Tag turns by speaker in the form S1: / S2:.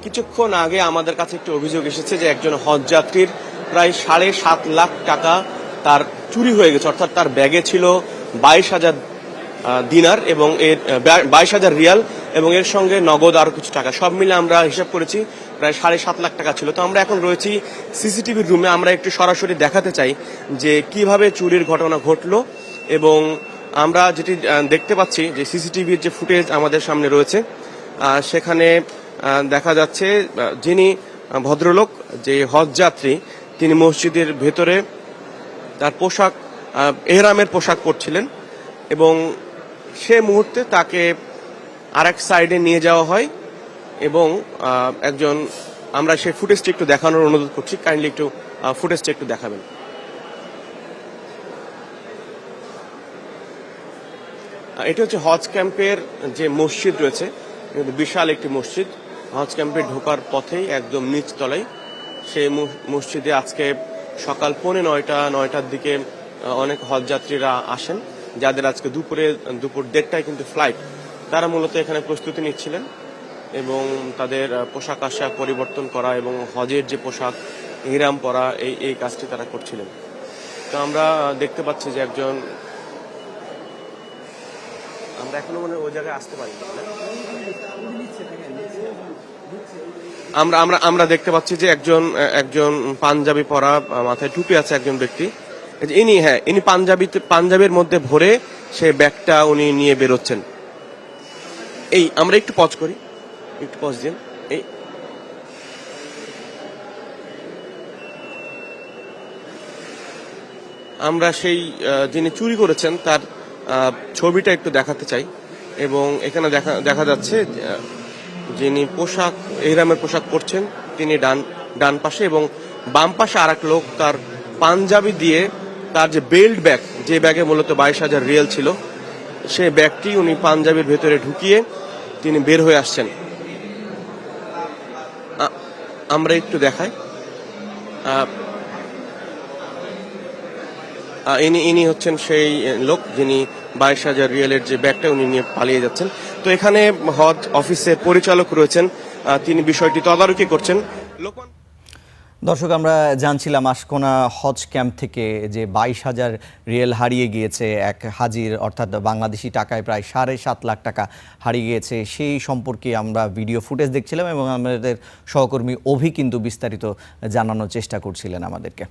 S1: কিছুক্ষণ আগে আমাদের কাছে একটি অভিযোগ এসেছে যে একজন হজ যাত্রীর প্রায় 7.5 লাখ টাকা তার চুরি হয়ে গেছে, অর্থাৎ তার ব্যাগে ছিল 22,000 দিনার এবং এর 22,000 রিয়াল এবং এর সঙ্গে নগদ আরো কিছু টাকা, সব মিলে আমরা হিসাব করেছি প্রায় 7.5 লাখ টাকা ছিল। তো আমরা এখন রয়েছি সিসিটিভির রুমে, আমরা একটু সরাসরি দেখাতে চাই যে কিভাবে চুরির ঘটনা ঘটলো। এবং আমরা যেটি দেখতে পাচ্ছি যে সিসিটিভির যে ফুটেজ আমাদের সামনে রয়েছে, সেখানে দেখা যাচ্ছে যিনি ভদ্রলোক, যে হজ যাত্রী, তিনি মসজিদের ভেতরে তার পোশাক, এহরামের পোশাক পরছিলেন এবং সে মুহূর্তে তাকে আরেক সাইডে নিয়ে যাওয়া হয় এবং একজন, আমরা সেই ফুটেজটি একটু দেখানোর অনুরোধ করছি, কাইন্ডলি একটু ফুটেজটা একটু দেখাবেন। এটা হচ্ছে হজ ক্যাম্পের যে মসজিদ রয়েছে, বিশাল একটি মসজিদ। হজ ক্যাম্পে ঢোকার পথেই একদম নিচ তলায় সেই মসজিদে আজকে সকাল 9:45-9টার দিকে অনেক হজ যাত্রীরা আসেন, যাদের আজকে দুপুর 1:30টায় কিন্তু ফ্লাইট। তারা মূলত এখানে প্রস্তুতি নিচ্ছিলেন এবং তাদের পোশাক আশাক পরিবর্তন করা এবং হজের যে পোশাক, ইহরাম পরা, এই কাজটি তারা করছিলেন। তো আমরা দেখতে পাচ্ছি যে একজন, আমরা এখনো মনে ওই জায়গায় আসতে পারি, আমরা দেখতে পাচ্ছি যে একজন পাঞ্জাবি পরা, মাথায় টুপি আছে একজন ব্যক্তি, ইনি পাঞ্জাবির মধ্যে ভরে সে ব্যাগটা উনি নিয়ে বেরোচ্ছেন। এই আমরা একটু পজ করি, একটু পজ দিন। এই আমরা সেই যিনি চুরি করেছেন তার ছবিটা একটু দেখাতে চাই এবং এখানে দেখা যাচ্ছে যিনি পোশাক, ইহরামের পোশাক পরছেন, তিনি ডান পাশে এবং বাম পাশে আর এক লোক তার পাঞ্জাবি দিয়ে তার যে বেল্ট ব্যাগ, যে ব্যাগে মূলত 22,000 রিয়াল ছিল, সে ব্যাগটি উনি পাঞ্জাবির ভেতরে ঢুকিয়ে তিনি বের হয়ে আসছেন। আমরা একটু দেখাই, ইনি হচ্ছেন সেই লোক যিনি 22,000 রিয়ালের যে ব্যাগটা উনি নিয়ে পালিয়ে যাচ্ছেন। তো এখানে হজ অফিসের পরিচালক রয়েছেন, তিনি বিষয়টি তদারকি করছেন।
S2: দর্শক, আমরা জানছিলাম আশকোনা হজ ক্যাম্প থেকে যে 22,000 রিয়াল হারিয়ে গিয়েছে এক হাজির, অর্থাৎ বাংলাদেশি টাকায় প্রায় 7.5 লাখ টাকা হারিয়ে গিয়েছে, সেই সম্পর্কে আমরা ভিডিও ফুটেজ দেখছিলাম এবং আমাদের সহকর্মী অভি কিন্তু বিস্তারিত জানানোর চেষ্টা করছিলেন আমাদেরকে।